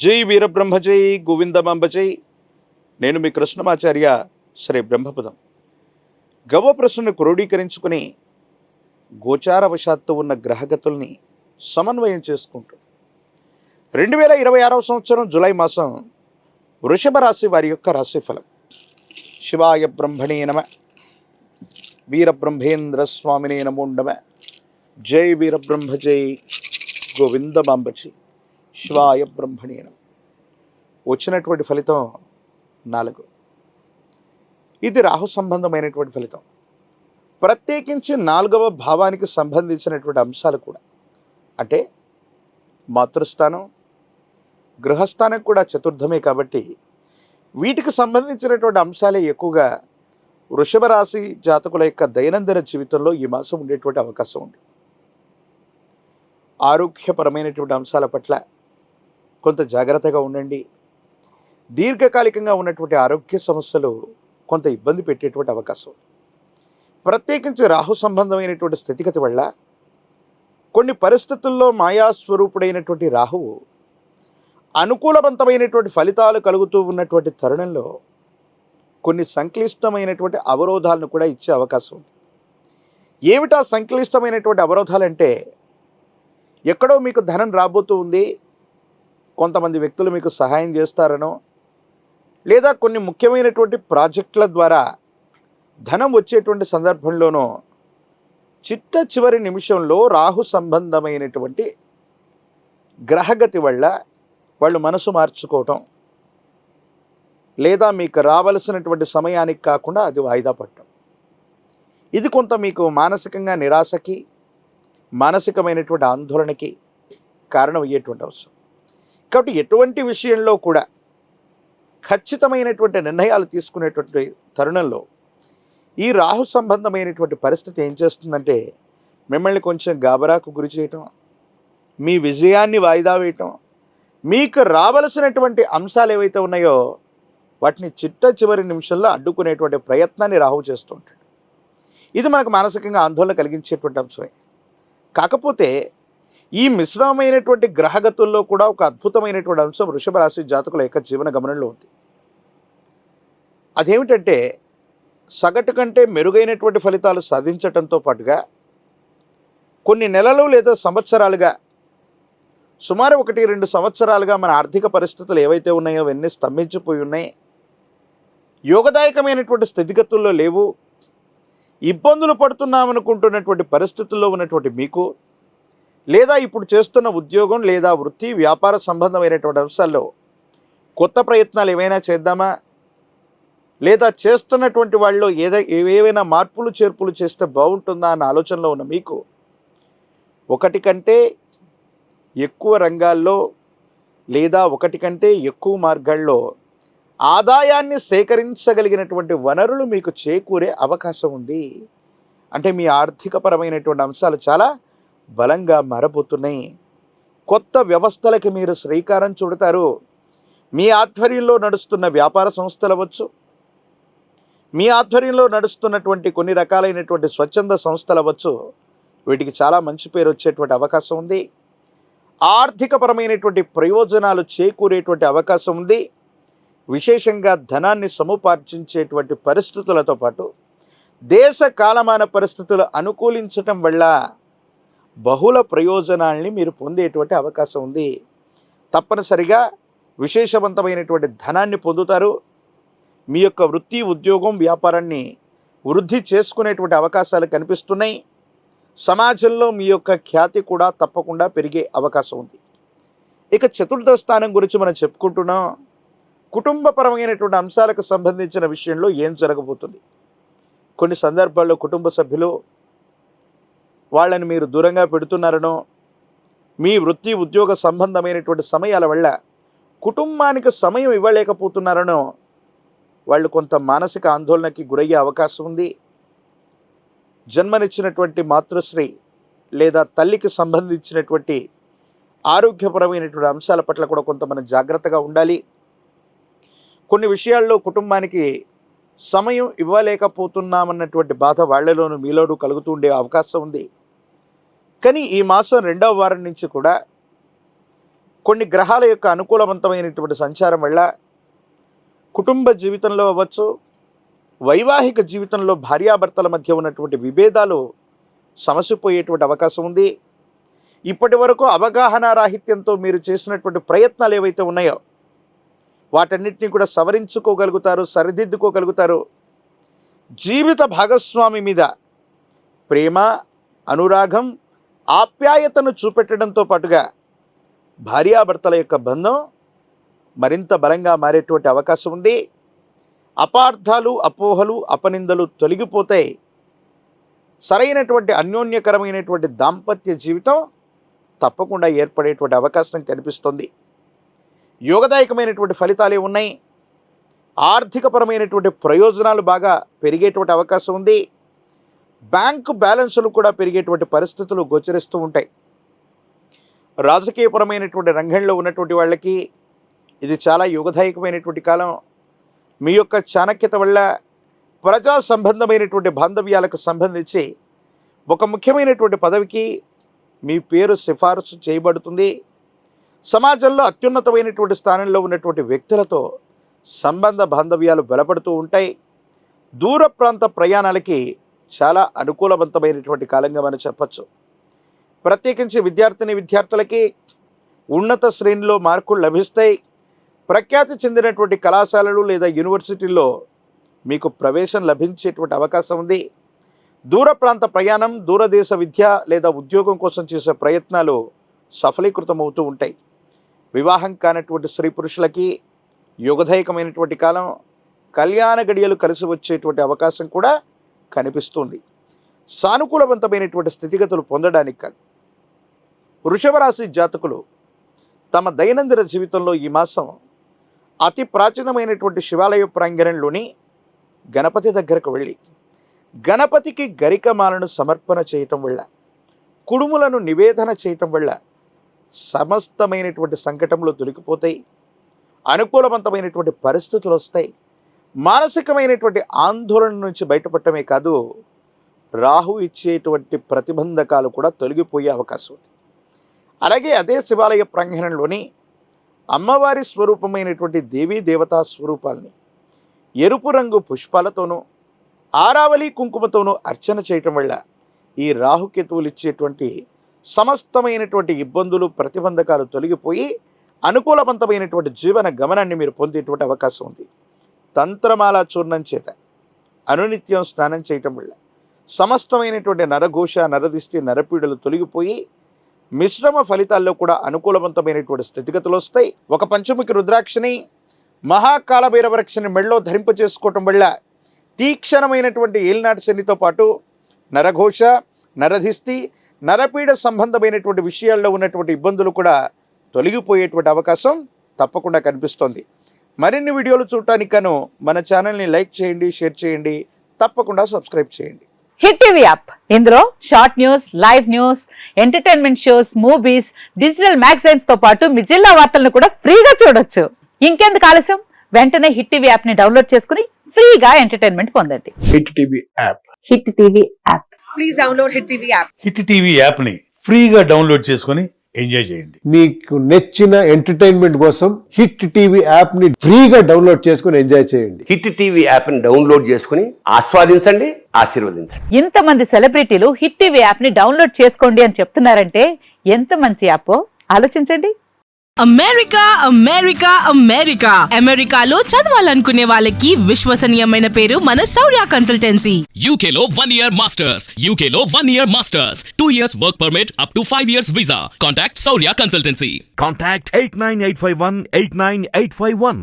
జై వీరబ్రహ్మ జై గోవిందమాంబ జై. నేను మీ కృష్ణమాచార్య శ్రీ బ్రహ్మపదం. గవ ప్రశ్నను క్రోడీకరించుకుని గోచారవశాత్తు ఉన్న గ్రహగతుల్ని సమన్వయం చేసుకుంటూ 2026 సంవత్సరం జూలై మాసం వృషభ రాశి వారి యొక్క రాశిఫలం. శివాయ బ్రహ్మణే నమ, వీరబ్రహ్మేంద్ర స్వామినే నమో నమ. జై వీరబ్రహ్మ జై గోవిందమాంబ జై. శివాయ బ్రహ్మణే నమ. వచ్చినటువంటి ఫలితం 4. ఇది రాహు సంబంధమైనటువంటి ఫలితం. ప్రత్యేకించి 4వ భావానికి సంబంధించినటువంటి అంశాలు కూడా, అంటే మాతృస్థానం, గృహస్థానం కూడా చతుర్థమే కాబట్టి వీటికి సంబంధించినటువంటి అంశాలే ఎక్కువగా వృషభ రాశి జాతకుల యొక్క దైనందిన జీవితంలో ఈ మాసం ఉండేటువంటి అవకాశం ఉంది. ఆరోగ్యపరమైనటువంటి అంశాల పట్ల కొంత జాగ్రత్తగా ఉండండి. దీర్ఘకాలికంగా ఉన్నటువంటి ఆరోగ్య సమస్యలు కొంత ఇబ్బంది పెట్టేటువంటి అవకాశం. ప్రత్యేకించి రాహు సంబంధమైనటువంటి స్థితిగతి వల్ల కొన్ని పరిస్థితుల్లో మాయాస్వరూపుడైనటువంటి రాహువు అనుకూలవంతమైనటువంటి ఫలితాలు కలుగుతూ ఉన్నటువంటి తరుణంలో కొన్ని సంక్లిష్టమైనటువంటి అవరోధాలను కూడా ఇచ్చే అవకాశం ఉంది. ఏమిటా సంక్లిష్టమైనటువంటి అవరోధాలంటే, ఎక్కడో మీకు ధనం రాబోతూ ఉంది, కొంతమంది వ్యక్తులు మీకు సహాయం చేస్తారనో, లేదా కొన్ని ముఖ్యమైనటువంటి ప్రాజెక్టుల ద్వారా ధనం వచ్చేటువంటి సందర్భంలోనో చిట్ట చివరి నిమిషంలో రాహు సంబంధమైనటువంటి గ్రహగతి వల్ల వాళ్ళు మనసు మార్చుకోవటం, లేదా మీకు రావలసినటువంటి సమయానికి కాకుండా అది వాయిదా పడటం, ఇది కొంత మీకు మానసికంగా నిరాశకి, మానసికమైనటువంటి ఆందోళనకి కారణం అయ్యేటువంటి అవసరం. కాబట్టి ఎటువంటి విషయంలో కూడా ఖచ్చితమైనటువంటి నిర్ణయాలు తీసుకునేటువంటి తరుణంలో ఈ రాహు సంబంధమైనటువంటి పరిస్థితి ఏం చేస్తుందంటే, మిమ్మల్ని కొంచెం గాబరాకు గురి చేయటం, మీ విజయాన్ని వాయిదా వేయటం, మీకు రావలసినటువంటి అంశాలు ఏవైతే ఉన్నాయో వాటిని చిట్ట చివరి నిమిషంలో అడ్డుకునేటువంటి ప్రయత్నాన్ని రాహు చేస్తుంటాడు. ఇది మనకు మానసికంగా ఆందోళన కలిగించేటువంటి అంశమే. కాకపోతే ఈ మిశ్రమమైనటువంటి గ్రహగతుల్లో కూడా ఒక అద్భుతమైనటువంటి అంశం వృషభ రాశి జాతకుల యొక్క జీవన గమనంలో ఉంది. అదేమిటంటే, సగటు కంటే మెరుగైనటువంటి ఫలితాలు సాధించటంతో పాటుగా కొన్ని నెలలు లేదా సంవత్సరాలుగా, సుమారు 1-2 సంవత్సరాలుగా మన ఆర్థిక పరిస్థితులు ఏవైతే ఉన్నాయో అవన్నీ స్తంభించిపోయి ఉన్నాయి, యోగదాయకమైనటువంటి స్థితిగతుల్లో లేవు, ఇబ్బందులు పడుతున్నామనుకుంటున్నటువంటి పరిస్థితుల్లో ఉన్నటువంటి మీకు, లేదా ఇప్పుడు చేస్తున్న ఉద్యోగం లేదా వృత్తి వ్యాపార సంబంధమైనటువంటి అంశాల్లో కొత్త ప్రయత్నాలు ఏమైనా చేద్దామా, లేదా చేస్తున్నటువంటి వాళ్ళు ఏవైనా మార్పులు చేర్పులు చేస్తే బాగుంటుందా అన్న ఆలోచనలో ఉన్న మీకు, ఒకటి కంటే ఎక్కువ రంగాల్లో లేదా ఒకటి కంటే ఎక్కువ మార్గాల్లో ఆదాయాన్ని సేకరించగలిగినటువంటి వనరులు మీకు చేకూరే అవకాశం ఉంది. అంటే మీ ఆర్థికపరమైనటువంటి అంశాలు చాలా బలంగా మారబోతున్నాయి. కొత్త వ్యవస్థలకి మీరు శ్రీకారం చుడతారు. మీ ఆధ్వర్యంలో నడుస్తున్న వ్యాపార సంస్థలు అవ్వచ్చు, మీ ఆధ్వర్యంలో నడుస్తున్నటువంటి కొన్ని రకాలైనటువంటి స్వచ్ఛంద సంస్థలు అవ్వచ్చు, వీటికి చాలా మంచి పేరు వచ్చేటువంటి అవకాశం ఉంది. ఆర్థికపరమైనటువంటి ప్రయోజనాలు చేకూరేటువంటి అవకాశం ఉంది. విశేషంగా ధనాన్ని సముపార్జించేటువంటి పరిస్థితులతో పాటు దేశ కాలమాన పరిస్థితులు అనుకూలించటం వల్ల బహుళ ప్రయోజనాల్ని మీరు పొందేటువంటి అవకాశం ఉంది. తప్పనిసరిగా విశేషవంతమైనటువంటి ధనాన్ని పొందుతారు. మీ యొక్క వృత్తి ఉద్యోగం వ్యాపారాన్ని వృద్ధి చేసుకునేటువంటి అవకాశాలు కనిపిస్తున్నాయి. సమాజంలో మీ యొక్క ఖ్యాతి కూడా తప్పకుండా పెరిగే అవకాశం ఉంది. ఇక చతుర్థ స్థానం గురించి మనం చెప్పుకుంటున్నాం. కుటుంబపరమైనటువంటి అంశాలకు సంబంధించిన విషయంలో ఏం జరగబోతుంది. కొన్ని సందర్భాల్లో కుటుంబ సభ్యులు వాళ్ళని మీరు దూరంగా పెడుతున్నారనో, మీ వృత్తి ఉద్యోగ సంబంధమైనటువంటి సమయాల వల్ల కుటుంబానికి సమయం ఇవ్వలేకపోతున్నారనో వాళ్ళు కొంత మానసిక ఆందోళనకి గురయ్యే అవకాశం ఉంది. జన్మనిచ్చినటువంటి మాతృశ్రీ లేదా తల్లికి సంబంధించినటువంటి ఆరోగ్యపరమైనటువంటి అంశాల పట్ల కూడా కొంత మనం జాగ్రత్తగా ఉండాలి. కొన్ని విషయాల్లో కుటుంబానికి సమయం ఇవ్వలేకపోతున్నామన్నటువంటి బాధ వాళ్ళలోనూ మీలోనూ కలుగుతూ ఉండే అవకాశం ఉంది. కానీ ఈ మాసం 2వ వారం నుంచి కూడా కొన్ని గ్రహాల యొక్క అనుకూలవంతమైనటువంటి సంచారం వల్ల కుటుంబ జీవితంలో అవ్వచ్చు, వైవాహిక జీవితంలో భార్యాభర్తల మధ్య ఉన్నటువంటి విభేదాలు సమసిపోయేటువంటి అవకాశం ఉంది. ఇప్పటి వరకు అవగాహన రాహిత్యంతో మీరు చేసినటువంటి ప్రయత్నాలు ఏవైతే ఉన్నాయో వాటన్నిటిని కూడా సవరించుకోగలుగుతారు, సరిదిద్దుకోగలుగుతారు. జీవిత భాగస్వామి మీద ప్రేమ, అనురాగం, ఆప్యాయతను చూపెట్టడంతో పాటుగా భార్యాభర్తల యొక్క బంధం మరింత బలంగా మారేటువంటి అవకాశం ఉంది. అపార్థాలు, అపోహలు, అపనిందలు తొలగిపోతాయి. సరైనటువంటి అన్యోన్యకరమైనటువంటి దాంపత్య జీవితం తప్పకుండా ఏర్పడేటువంటి అవకాశం కనిపిస్తుంది. యోగదాయకమైనటువంటి ఫలితాలే ఉన్నాయి. ఆర్థికపరమైనటువంటి ప్రయోజనాలు బాగా పెరిగేటువంటి అవకాశం ఉంది. బ్యాంకు బ్యాలెన్సులు కూడా పెరిగేటువంటి పరిస్థితులు గోచరిస్తూ ఉంటాయి. రాజకీయపరమైనటువంటి రంగంలో ఉన్నటువంటి వాళ్ళకి ఇది చాలా యోగదాయకమైనటువంటి కాలం. మీ యొక్క చాణక్యత వల్ల ప్రజా సంబంధమైనటువంటి బాంధవ్యాలకు సంబంధించి ఒక ముఖ్యమైనటువంటి పదవికి మీ పేరు సిఫారసు చేయబడుతుంది. సమాజంలో అత్యున్నతమైనటువంటి స్థానంలో ఉన్నటువంటి వ్యక్తులతో సంబంధ బాంధవ్యాలు బలపడుతూ ఉంటాయి. దూర ప్రాంత ప్రయాణాలకి చాలా అనుకూలవంతమైనటువంటి కాలంగా మనం చెప్పచ్చు. ప్రత్యేకించి విద్యార్థులకి ఉన్నత శ్రేణిలో మార్కులు లభిస్తాయి. ప్రఖ్యాతి చెందినటువంటి కళాశాలలు లేదా యూనివర్సిటీల్లో మీకు ప్రవేశం లభించేటువంటి అవకాశం ఉంది. దూర ప్రాంత ప్రయాణం, దూరదేశ విద్య లేదా ఉద్యోగం కోసం చేసే ప్రయత్నాలు సఫలీకృతమవుతూ ఉంటాయి. వివాహం కానటువంటి స్త్రీ పురుషులకి యోగదాయకమైనటువంటి కాలం. కళ్యాణ గడియలు కలిసి వచ్చేటువంటి అవకాశం కూడా కనిపిస్తుంది. సానుకూలవంతమైనటువంటి స్థితిగతులు పొందడానికి కానీ వృషభ రాశి జాతకులు తమ దైనందిన జీవితంలో ఈ మాసం అతి ప్రాచీనమైనటువంటి శివాలయ ప్రాంగణంలోని గణపతి దగ్గరకు వెళ్ళి గణపతికి గరికమాలను సమర్పణ చేయటం వల్ల, కుడుములను నివేదన చేయటం వల్ల సమస్తమైనటువంటి సంకటములు తొలగిపోతాయి. అనుకూలవంతమైనటువంటి పరిస్థితులు వస్తాయి. మానసికమైనటువంటి ఆందోళన నుంచి బయటపడటమే కాదు, రాహు ఇచ్చేటువంటి ప్రతిబంధకాలు కూడా తొలగిపోయే అవకాశం ఉంది. అలాగే అదే శివాలయ ప్రాంగణంలోని అమ్మవారి స్వరూపమైనటువంటి దేవీ దేవతా స్వరూపాలని ఎరుపు రంగు పుష్పాలతోనూ ఆరావళి కుంకుమతోనూ అర్చన చేయటం వల్ల ఈ రాహుకేతువులు ఇచ్చేటువంటి సమస్తమైనటువంటి ఇబ్బందులు, ప్రతిబంధకాలు తొలగిపోయి అనుకూలవంతమైనటువంటి జీవన గమనాన్ని మీరు పొందేటువంటి అవకాశం ఉంది. తంత్రమాల చూర్ణం చేత అనునిత్యం స్నానం చేయటం వల్ల సమస్తమైనటువంటి నరఘోష, నరదిష్టి, నరపీడలు తొలగిపోయి మిశ్రమ ఫలితాల్లో కూడా అనుకూలవంతమైనటువంటి స్థితిగతులు వస్తాయి. ఒక పంచముఖి రుద్రాక్షని, మహాకాళభైరవరక్షని మెళ్ళలో ధరింపచేసుకోవటం వల్ల తీక్షణమైనటువంటి ఏలినాటి శనితో పాటు నరఘోష, నరదిష్టి, నరపీడ సంబంధమైనటువంటి విషయాల్లో ఉన్నటువంటి ఇబ్బందులు కూడా తొలగిపోయేటువంటి అవకాశం తప్పకుండా కనిపిస్తోంది. మరిన్ని వీడియోలు చూడటానికి గాను మన ఛానల్ని లైక్ చేయండి, షేర్ చేయండి, తప్పకుండా సబ్స్క్రైబ్ చేయండి. హిట్ టీవీ యాప్, ఇందులో short news, live news, entertainment shows, movies, digital magazines తో పాటు మీ జిల్లా వార్తలను కూడా ఫ్రీగా చూడొచ్చు. ఇంకెందుకు ఆలస్యం, వెంటనే హిట్ టీవీ యాప్ ని డౌన్లోడ్ చేసుకుని ఫ్రీగా ఎంటర్టైన్మెంట్ పొందండి. Hit TV app, hit TV app, please download hit TV app. Hit TV app ని ఫ్రీగా డౌన్లోడ్ చేసుకుని ఎంజాయ్ చేయండి. మీకు నచ్చిన ఎంటర్టైన్మెంట్ కోసం హిట్ టీవీ యాప్ ని ఫ్రీగా డౌన్లోడ్ చేసుకుని ఎంజాయ్ చేయండి. హిట్ టీవీ యాప్ ని డౌన్లోడ్ చేసుకుని ఆస్వాదించండి, ఆశీర్వదించండి. ఇంతమంది సెలబ్రిటీలు హిట్ టీవీ యాప్ ని డౌన్లోడ్ చేసుకోండి అని చెప్తున్నారంటే ఎంత మంచి యాప్ ఆలోచించండి. అమెరికా అమెరికా అమెరికా అమెరికాలో చదవాలనుకునే వాళ్ళకి విశ్వసనీయమైన పేరు మన శౌర్య కన్సల్టెన్సీ. UK లో 1 year masters, UK లో 1 year masters, 2 years work permit up to 5 years visa. Contact Saurya Consultancy. Contact 89851 89851.